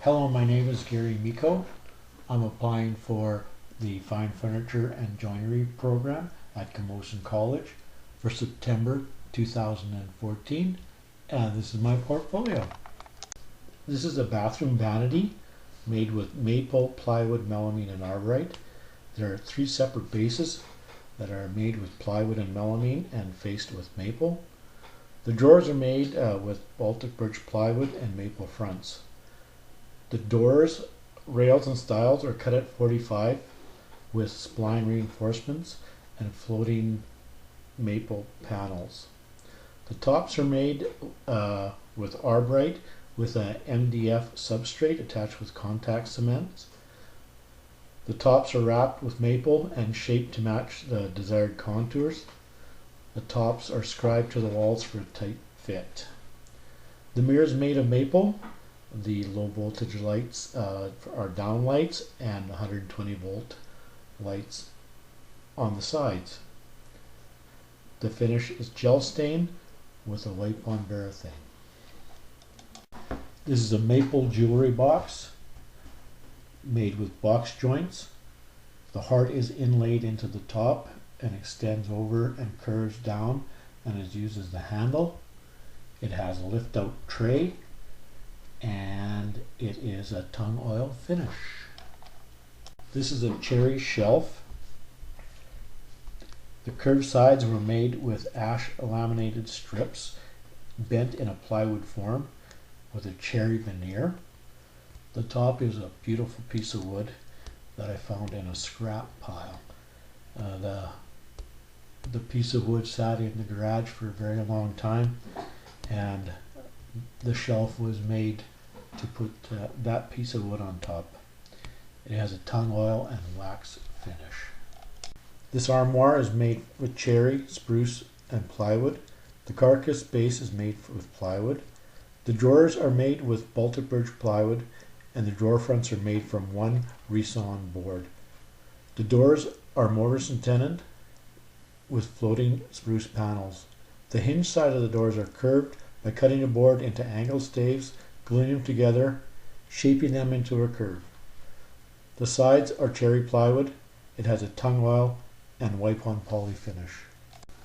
Hello, my name is Garry Miko. I'm applying for the Fine Furniture and Joinery program at Camosun College for September 2014, and this is my portfolio. This is a bathroom vanity made with maple, plywood, melamine, and arborite. There are 3 separate bases that are made with plywood and melamine and faced with maple. The drawers are made with Baltic birch plywood and maple fronts. The doors, rails, and stiles are cut at 45 with spline reinforcements and floating maple panels. The tops are made with arborite with a MDF substrate attached with contact cement. The tops are wrapped with maple and shaped to match the desired contours. The tops are scribed to the walls for a tight fit. The mirror is made of maple. The low voltage lights are down lights and 120 volt lights on the sides. The finish is gel stain with a wipe on paraffin. This is a maple jewelry box made with box joints. The heart is inlaid into the top and extends over and curves down and is used as the handle. It has a lift out tray and it is a tung oil finish. This is a cherry shelf. The curved sides were made with ash laminated strips bent in a plywood form with a cherry veneer. The top is a beautiful piece of wood that I found in a scrap pile. The piece of wood sat in the garage for a very long time, and the shelf was made to put that piece of wood on top. It has a tung oil and wax finish. This armoire is made with cherry, spruce, and plywood. The carcass base is made with plywood. The drawers are made with Baltic birch plywood, and the drawer fronts are made from one resawn board. The doors are mortise and tenon with floating spruce panels. The hinge side of the doors are curved by cutting a board into angle staves, gluing them together, shaping them into a curve. The sides are cherry plywood. It has a tung oil and wipe on poly finish.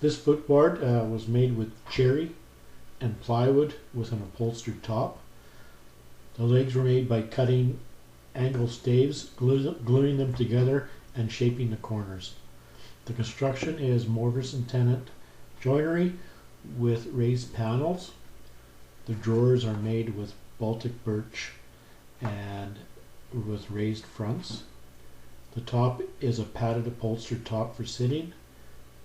This footboard was made with cherry and plywood with an upholstered top. The legs were made by cutting angle staves, gluing them together and shaping the corners. The construction is mortise and tenon joinery with raised panels. The drawers are made with Baltic birch and with raised fronts. The top is a padded upholstered top for sitting.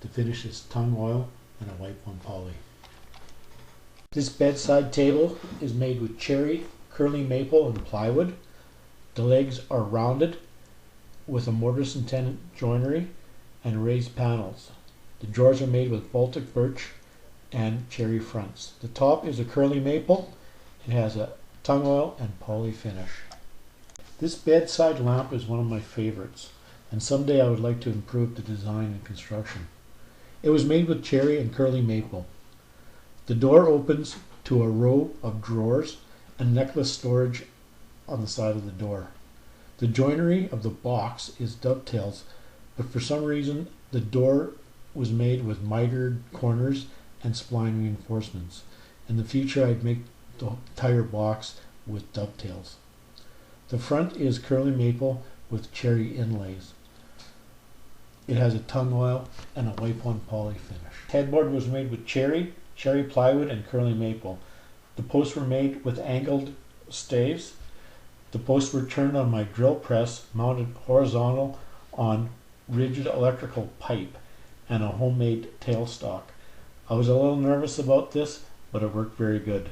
The finish is tung oil and a wipe on poly. This bedside table is made with cherry, curly maple, and plywood. The legs are rounded with a mortise and tenon joinery and raised panels. The drawers are made with Baltic birch and cherry fronts. The top is a curly maple. It has a tung oil and poly finish. This bedside lamp is one of my favorites, and someday I would like to improve the design and construction. It was made with cherry and curly maple. The door opens to a row of drawers and necklace storage on the side of the door. The joinery of the box is dovetails, but for some reason the door was made with mitered corners and spline reinforcements. In the future I'd make the entire box with dovetails. The front is curly maple with cherry inlays. It has a tung oil and a wipe on poly finish. Headboard was made with cherry plywood, and curly maple. The posts were made with angled staves. The posts were turned on my drill press, mounted horizontal on rigid electrical pipe and a homemade tailstock. I was a little nervous about this, but it worked very good.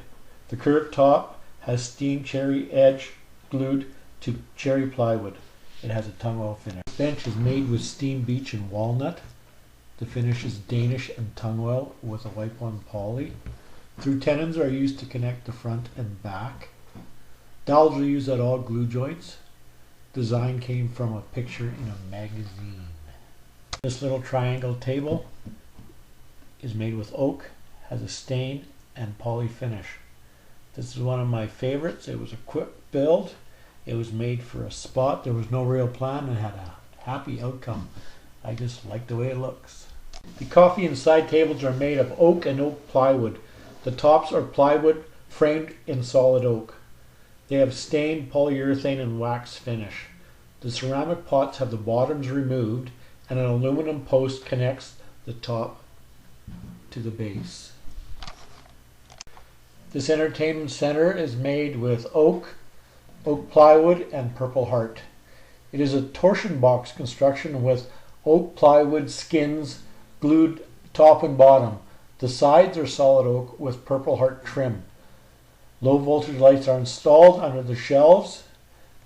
The curved top has steam cherry edge glued to cherry plywood. It has a tung oil finish. The bench is made with steam beech and walnut. The finish is Danish and tung oil with a wipe on poly. Through tenons are used to connect the front and back. Dowels are used at all glue joints. Design came from a picture in a magazine. This little triangle table is made with oak, has a stain and poly finish. This is one of my favorites. It was a quick build It was made for a spot. There was no real plan and had a happy outcome. I just like the way it looks. The coffee and side tables are made of oak and oak plywood. The tops are plywood framed in solid oak. They have stained polyurethane and wax finish. The ceramic pots have the bottoms removed and an aluminum post connects the top to the base. This entertainment center is made with oak plywood and Purple Heart. It is a torsion box construction with oak plywood skins glued top and bottom. The sides are solid oak with Purple Heart trim. Low voltage lights are installed under the shelves.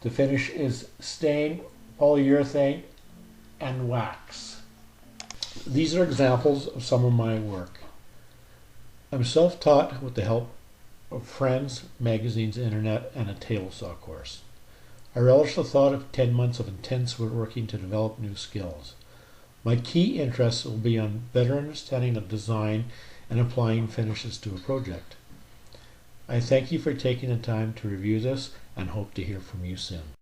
The finish is stained polyurethane and wax. These are examples of some of my work. I'm self-taught with the help of friends, magazines, internet, and a table saw course. I relish the thought of 10 months of intense woodworking to develop new skills. My key interests will be on better understanding of design and applying finishes to a project. I thank you for taking the time to review this and hope to hear from you soon.